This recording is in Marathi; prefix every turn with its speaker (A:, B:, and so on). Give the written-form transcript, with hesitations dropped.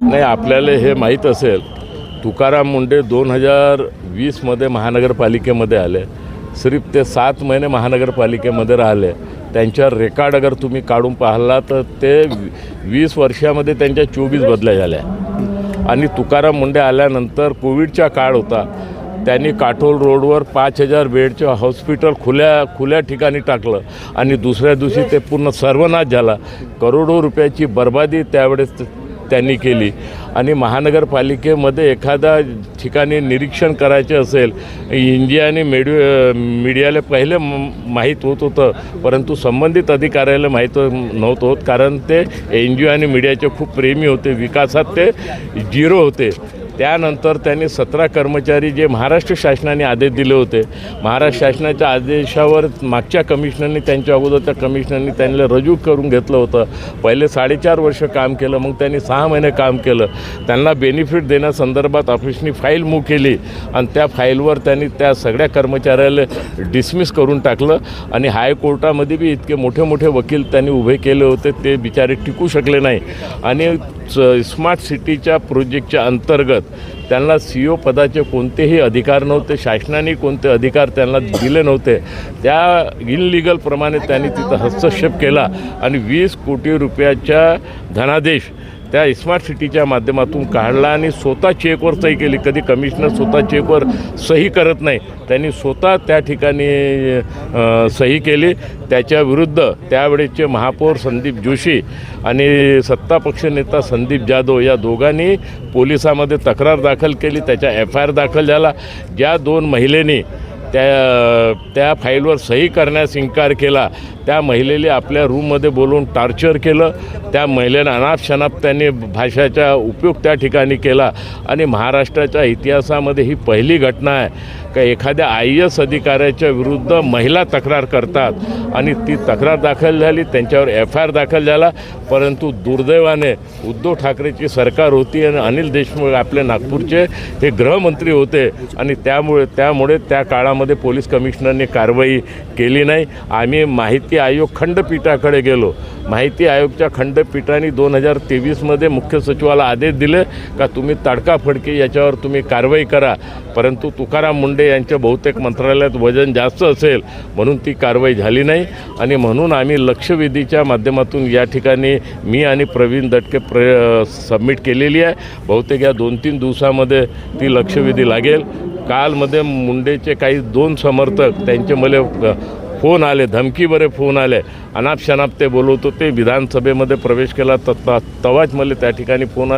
A: नाही, आपल्याला हे माहीत असेल, तुकाराम मुंडे 2020मध्ये महानगरपालिकेमध्ये आले. सिर्फ ते 7 महिने महानगरपालिकेमध्ये राहिले. त्यांच्या रेकॉर्ड अगर तुम्ही काढून पाहिला तर ते 20 वर्षामध्ये त्यांच्या 24 बदल्या झाल्या. आणि तुकाराम मुंडे आल्यानंतर कोविडचा काळ होता. त्यांनी काटोल रोडवर 5000 बेडचं हॉस्पिटल खुल्या ठिकाणी टाकलं आणि दुसऱ्या दिवशी ते पूर्ण सर्वनाश झाला. करोडो रुपयाची बर्बादी त्यावेळेस त्यांनी केली. आणि महानगरपालिकेमध्ये एखादा ठिकाणी निरीक्षण करायचे असेल, इंडियाने मीडियाला पहिले माहीत होत होतं, परंतु संबंधित अधिकाऱ्याला माहीत नव्हतं होत, कारण ते NGO आणि मीडियाचे खूप प्रेमी होते. विकासात ते 0 होते. त्यानंतर त्यांनी 17 कर्मचारी जे महाराष्ट्र शासनाने आदेश दिले होते, महाराष्ट्र शासनाच्या आदेशावर मागच्या कमिशनरने त्यांच्या अगोदर त्या कमिशनरने त्यांना रजू करून घेतलं होतं. पहिले 4.5 वर्ष काम केलं, मग त्यांनी 6 महिने काम केलं. त्यांना बेनिफिट देण्यासंदर्भात ऑफिसनी फाईल मूव्ह केली आणि त्या फाईलवर त्यांनी त्या सगळ्या कर्मचाऱ्याला डिसमिस करून टाकलं. आणि हायकोर्टामध्ये बी इतके मोठे मोठे वकील त्यांनी उभे केले होते, ते बिचारे टिकू शकले नाही. आणि स्मार्ट सिटीच्या प्रोजेक्टच्या अंतर्गत त्यांना CEO पदाचे कोणतेही अधिकार नव्हते. शासनाने कोणते अधिकार त्यांना दिले नव्हते. त्या इनलिगलप्रमाणे त्यांनी तिथं हस्तक्षेप केला आणि 20 कोटी रुपयाचा धनादेश त्या स्मार्ट सिटीच्या माध्यमातून काढला आणि स्वतः चेकवर सही केली. कधी कमिशनर स्वतः चेकवर सही करत नाही, त्यांनी स्वतः त्या ठिकाणी सही केली. त्याच्याविरुद्ध त्यावेळेचे महापौर संदीप जोशी आणि सत्तापक्ष नेता संदीप जाधव या दोघांनी पोलिसामध्ये तक्रार दाखल केली. त्याच्या FIR दाखल झाला. ज्या 2 महिलेनी त्या फाईलवर सही करण्यास इन्कार केला, त्या महिलेला आपल्या रूममध्ये बोलवून टॉर्चर केलं. त्या महिलेनं अनाप त्यांनी भाषेचा उपयोग त्या ठिकाणी केला. आणि महाराष्ट्राच्या इतिहासामध्ये ही पहिली घटना आहे का एखाद्या IAS अधिकाऱ्याच्या विरुद्ध महिला तक्रार करतात. आणि ती तक्रार दाखल झाली, त्यांच्यावर FIR दाखल झाला. परंतु दुर्दैवाने उद्धव ठाकरेची सरकार होती आणि अनिल देशमुख आपले नागपूरचे हे गृहमंत्री होते. आणि त्यामुळे त्या काळामध्ये पोलीस कमिशनरने कारवाई केली नाही. आम्ही माहिती आयोग खंडपीठाकडे गेलो. माहिती आयोगच्या खंडपीठाने 2023मध्ये मुख्य सचिवाला आदेश दिले का तुम्ही तडकाफडकी याच्यावर तुम्ही कारवाई करा. परंतु तुकाराम मुंडे यांच्या बहुतेक मंत्रालयात वजन जास्त असेल म्हणून ती कारवाई झाली नाही. आणि म्हणून आम्ही लक्षवेधीच्या माध्यमातून या ठिकाणी मी आणि प्रवीण दटके सबमिट केलेली आहे. बहुतेक या 2-3 दिवसामध्ये ती लक्षवेधी लागेल. कालमध्ये मुंडेचे काही 2 समर्थक त्यांचे मला फोन आले, धमकीभरे फोन आले. अनाप शनाप ते बोलवत होते. विधानसभेमध्ये प्रवेश केला तर तवाच मला त्या ठिकाणी फोन आले.